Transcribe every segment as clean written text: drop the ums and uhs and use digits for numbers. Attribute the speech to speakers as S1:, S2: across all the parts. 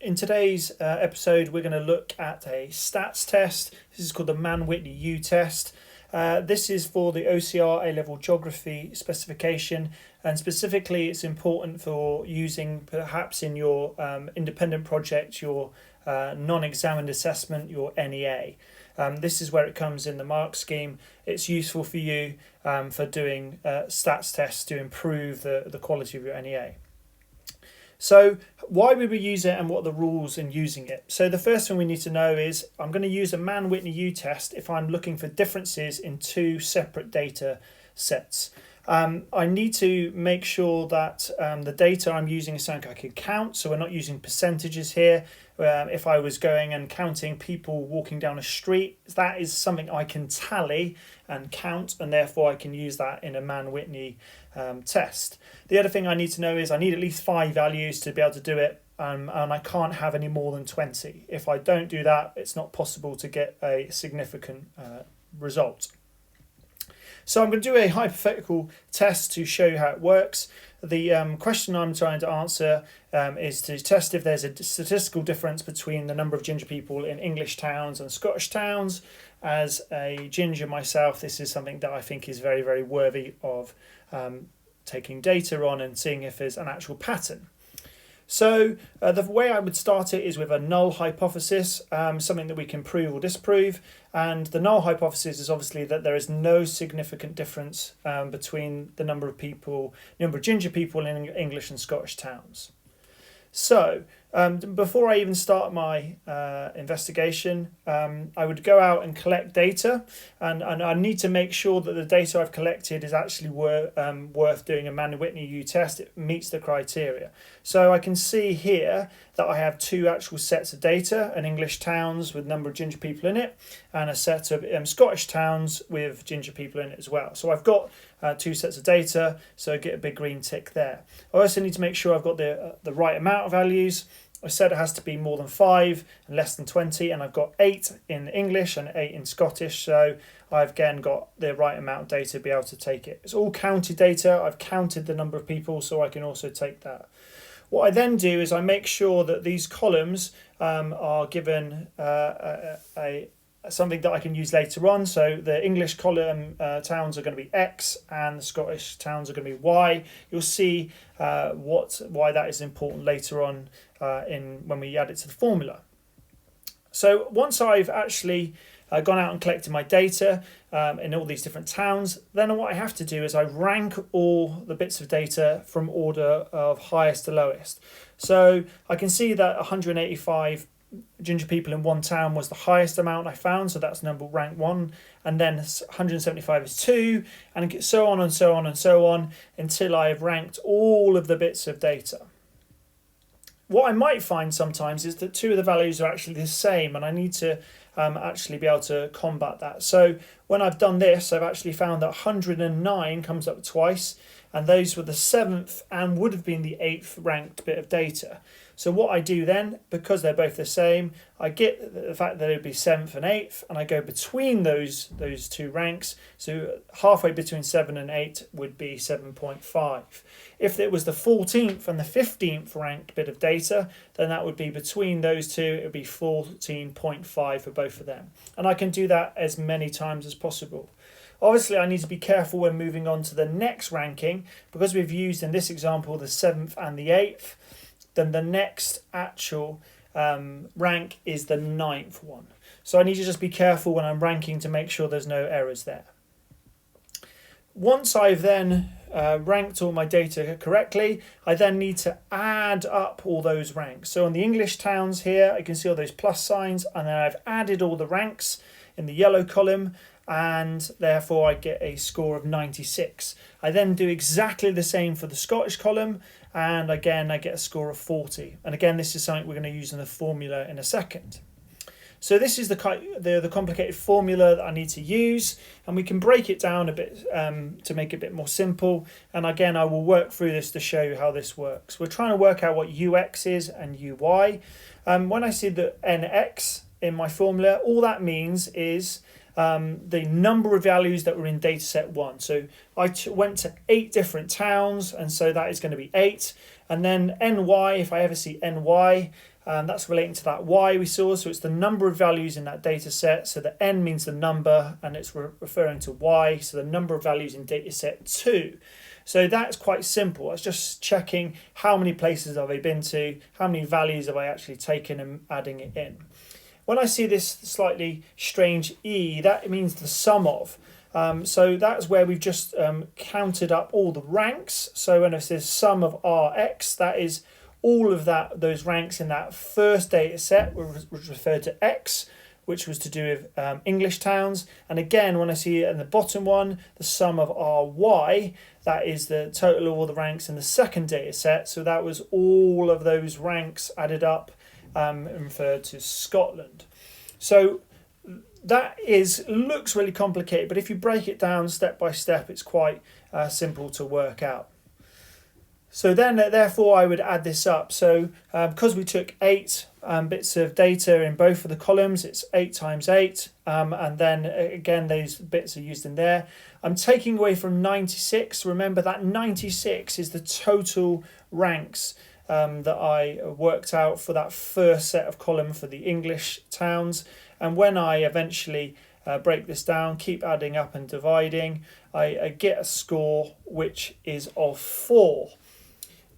S1: In today's episode, we're going to look at a stats test. This is called the Mann-Whitney U test. This is for the OCR A-level geography specification, and specifically it's important for using perhaps in your independent project, your non-examined assessment, your NEA. This is where it comes in the mark scheme. It's useful for you for doing stats tests to improve the quality of your NEA. So why would we use it and what are the rules in using it? So the first thing we need to know is I'm going to use a Mann-Whitney U test if I'm looking for differences in two separate data sets. I need to make sure that the data I'm using is something I can count, so we're not using percentages here. If I was going and counting people walking down a street, that is something I can tally and count, and therefore I can use that in a Mann-Whitney test. The other thing I need to know is I need at least 5 values to be able to do it, and I can't have any more than 20. If I don't do that, it's not possible to get a significant result. So I'm going to do a hypothetical test to show you how it works. The question I'm trying to answer is to test if there's a statistical difference between the number of ginger people in English towns and Scottish towns. As a ginger myself, this is something that I think is very, very worthy of taking data on and seeing if there's an actual pattern. So the way I would start it is with a null hypothesis, something that we can prove or disprove. And the null hypothesis is obviously that there is no significant difference between the number of ginger people in English and Scottish towns. So before I even start my investigation, I would go out and collect data, and I need to make sure that the data I've collected is actually worth doing a Mann-Whitney U test. It meets the criteria. So I can see here that I have 2 actual sets of data, an English towns with number of ginger people in it, and a set of Scottish towns with ginger people in it as well. So I've got 2 sets of data, so I get a big green tick there. I also need to make sure I've got the right amount of values. I said it has to be more than 5 and less than 20, and I've got 8 in English and 8 in Scottish, so I've again got the right amount of data to be able to take it. It's all counted data. I've counted the number of people, so I can also take that. What I then do is I make sure that these columns are given something that I can use later on. So the English column towns are going to be X and the Scottish towns are going to be Y. You'll see why that is important later on when we add it to the formula. So once I've actually gone out and collected my data in all these different towns, then what I have to do is I rank all the bits of data from order of highest to lowest. So I can see that 185 ginger people in one town was the highest amount I found, so that's number rank 1, and then 175 is 2, and so on and so on and so on until I've ranked all of the bits of data. What I might find sometimes is that 2 of the values are actually the same, and I need to actually be able to combat that. So when I've done this, I've actually found that 109 comes up twice, and those were the 7th and would have been the 8th ranked bit of data. So what I do then, because they're both the same, I get the fact that it would be 7th and 8th, and I go between those 2 ranks. So halfway between 7 and 8 would be 7.5. If it was the 14th and the 15th ranked bit of data, then that would be between those 2, it would be 14.5 for both of them. And I can do that as many times as possible. Obviously, I need to be careful when moving on to the next ranking, because we've used in this example the 7th and the 8th, then the next actual rank is the 9th one. So I need to just be careful when I'm ranking to make sure there's no errors there. Once I've then ranked all my data correctly, I then need to add up all those ranks. So on the English towns here, I can see all those plus signs, and then I've added all the ranks in the yellow column, and therefore I get a score of 96. I then do exactly the same for the Scottish column, and again I get a score of 40. And again, this is something we're going to use in the formula in a second. So this is the complicated formula that I need to use, and we can break it down a bit to make it a bit more simple. And again, I will work through this to show you how this works. We're trying to work out what UX is and UY. When I see the NX in my formula, all that means is the number of values that were in data set 1. So I went to 8 different towns, and so that is going to be 8. And then NY, if I ever see NY, that's relating to that Y we saw. So it's the number of values in that data set. So the N means the number, and it's referring to Y. So the number of values in data set 2. So that's quite simple. It's just checking how many places have I been to, how many values have I actually taken, and adding it in. When I see this slightly strange E, that means the sum of. So that's where we've just counted up all the ranks. So when it says sum of Rx, that is all of those ranks in that first data set was referred to X, which was to do with English towns. And again, when I see it in the bottom one, the sum of RY, that is the total of all the ranks in the second data set. So that was all of those ranks added up and referred to Scotland. So that looks really complicated, but if you break it down step by step, it's quite simple to work out. So then, therefore, I would add this up. So because we took 8 bits of data in both of the columns, it's 8 times 8. And then, again, those bits are used in there. I'm taking away from 96. Remember that 96 is the total ranks that I worked out for that first set of column for the English towns. And when I eventually break this down, keep adding up and dividing, I get a score which is of 4.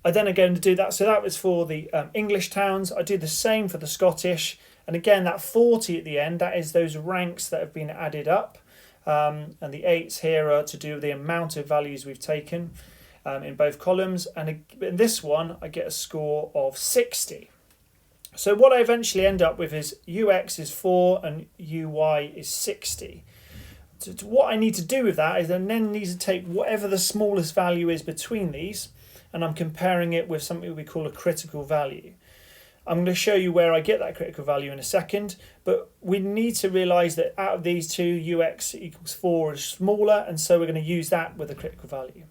S1: I then again do that. So that was for the English towns. I do the same for the Scottish. And again, that 40 at the end, that is those ranks that have been added up. And the 8s here are to do with the amount of values we've taken in both columns. And in this one, I get a score of 60. So what I eventually end up with is UX is 4 and UY is 60. So what I need to do with that is I then need to take whatever the smallest value is between these, and I'm comparing it with something we call a critical value. I'm going to show you where I get that critical value in a second, but we need to realise that out of these two, UX equals 4 is smaller, and so we're going to use that with a critical value.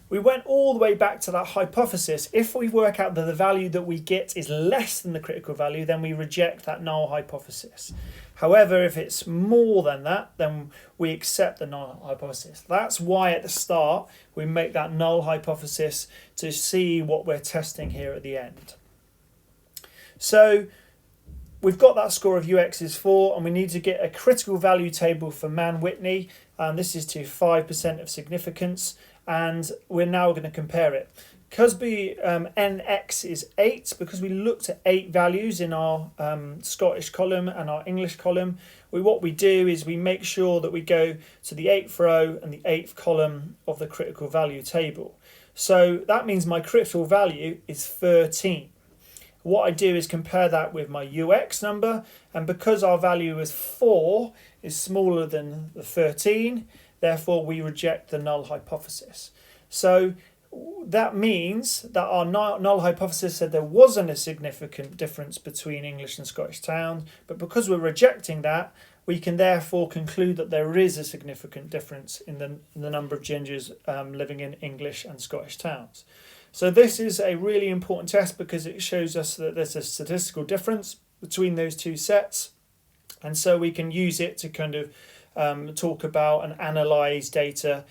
S1: We went all the way back to that hypothesis. If we work out that the value that we get is less than the critical value, then we reject that null hypothesis. However, if it's more than that, then we accept the null hypothesis. That's why at the start we make that null hypothesis to see what we're testing here at the end. So we've got that score of UX is 4, and we need to get a critical value table for Mann-Whitney. This is to 5% of significance, and we're now going to compare it. Because NX is 8, because we looked at 8 values in our Scottish column and our English column, what we do is we make sure that we go to the 8th row and the 8th column of the critical value table. So that means my critical value is 13. What I do is compare that with my UX number, and because our value is 4 is smaller than the 13, therefore we reject the null hypothesis. So that means that our null hypothesis said there wasn't a significant difference between English and Scottish towns, but because we're rejecting that, we can therefore conclude that there is a significant difference in the number of gingers living in English and Scottish towns. So this is a really important test because it shows us that there's a statistical difference between those two sets, and so we can use it to kind of talk about and analyse data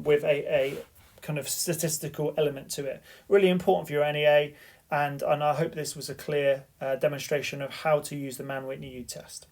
S1: with a kind of statistical element to it. Really important for your NEA, and I hope this was a clear demonstration of how to use the Mann-Whitney U test.